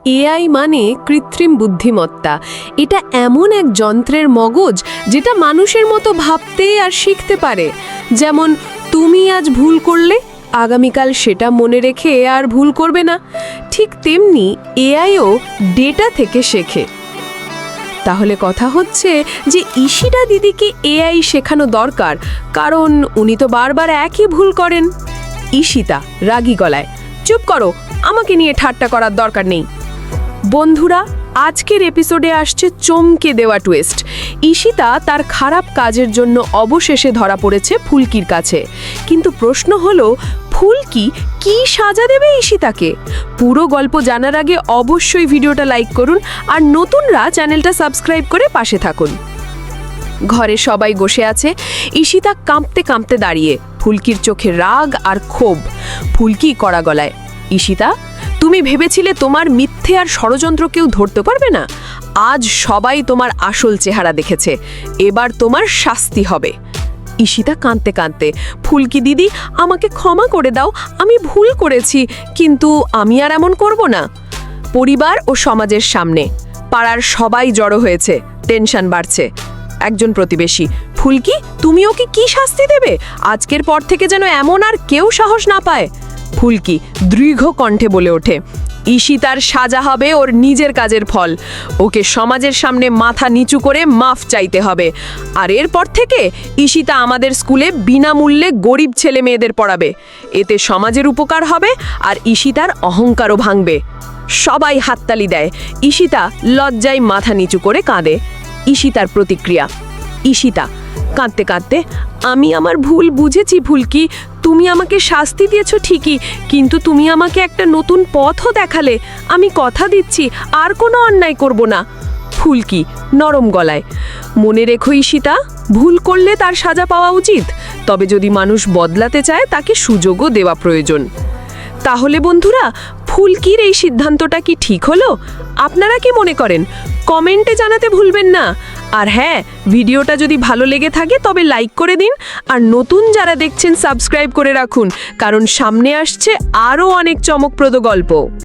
AI মানে কৃত্রিম বুদ্ধিমত্তা। এটা এমন এক যন্ত্রের মগজ যেটা মানুষের মতো ভাবতে আর শিখতে পারে। যেমন তুমি আজ ভুল করলে, আগামীকাল সেটা মনে রেখে আর ভুল করবে না। ঠিক তেমনি এআইও ডেটা থেকে শেখে। তাহলে কথা হচ্ছে যে ঈশিতা দিদিকে এআই শেখানো দরকার, কারণ উনি তো বারবার একই ভুল করেন। ঈশিতা রাগী গলায়, চুপ করো, আমাকে নিয়ে ঠাট্টা করার দরকার নেই। বন্ধুরা, আজকের এপিসোডে আসছে চমকে দেওয়া টুইস্ট। ঈশিতা তার খারাপ কাজের জন্য অবশেষে ধরা পড়েছে ফুলকির কাছে। কিন্তু প্রশ্ন হলো, ফুলকি কি সাজা দেবে ঈশিতাকে? পুরো গল্প জানার আগে অবশ্যই ভিডিওটা লাইক করুন, আর নতুনরা চ্যানেলটা সাবস্ক্রাইব করে পাশে থাকুন। ঘরে সবাই বসে আছে। ঈশিতা কাঁপতে কাঁপতে দাঁড়িয়ে, ফুলকির চোখে রাগ আর ক্ষোভ। ফুলকি কড়া গলায়, ঈশিতা, তুমি ভেবেছিলে তোমার মিথ্যে আর ষড়যন্ত্র কেউ ধরতে পারবে না? আজ সবাই তোমার আসল চেহারা দেখেছে, এবার তোমার শাস্তি হবে। ঈশিতা কাঁদতে কাঁদতে, ফুলকি দিদি, আমাকে ক্ষমা করে দাও, আমি ভুল করেছি, কিন্তু আমি আর এমন করব না। পরিবার ও সমাজের সামনে পাড়ার সবাই জড়ো হয়েছে, টেনশন বাড়ছে। একজন প্রতিবেশী, ফুলকি, তুমি ওকে কি শাস্তি দেবে? আজকের পর থেকে যেন এমন আর কেউ সাহস না পায়। ফুলকি দীর্ঘ কণ্ঠে বলে ওঠে, ঈশিতার সাজা হবে ওর নিজের কাজের ফল। ওকে সমাজের সামনে মাথা নিচু করে মাফ চাইতে হবে। আর এরপর থেকে ঈশিতা আমাদের স্কুলে বিনামূল্যে গরিব ছেলে মেয়েদের পড়াবে। এতে সমাজের উপকার হবে আর ঈশিতার অহংকারও ভাঙবে। সবাই হাততালি দেয়। ঈশিতা লজ্জায় মাথা নিচু করে কাঁদে। ঈশিতার প্রতিক্রিয়া, ঈশিতা কাঁদতে কাঁদতে, আমি আমার ভুল বুঝেছি ফুলকি, তুমি আমাকে শাস্তি দিয়েছো ঠিকই, কিন্তু তুমি আমাকে একটা নতুন পথও দেখালে। আমি কথা দিচ্ছি আর কোনো অন্যায় করব না। ফুলকি নরম গলায়, মনে রেখো ঈশিতা, ভুল করলে তার সাজা পাওয়া উচিত, তবে যদি মানুষ বদলাতে চায় তাকে সুযোগও দেওয়া প্রয়োজন। তাহলে বন্ধুরা, ফুলকির এই সিদ্ধান্তটা কি ঠিক হলো? আপনারা কি মনে করেন? কমেন্টে জানাতে ভুলবেন না। আর হ্যাঁ, ভিডিওটা যদি ভালো লেগে থাকে তবে লাইক করে দিন, আর নতুন যারা দেখছেন সাবস্ক্রাইব করে রাখুন, কারণ সামনে আসছে আরও অনেক চমকপ্রদ গল্প।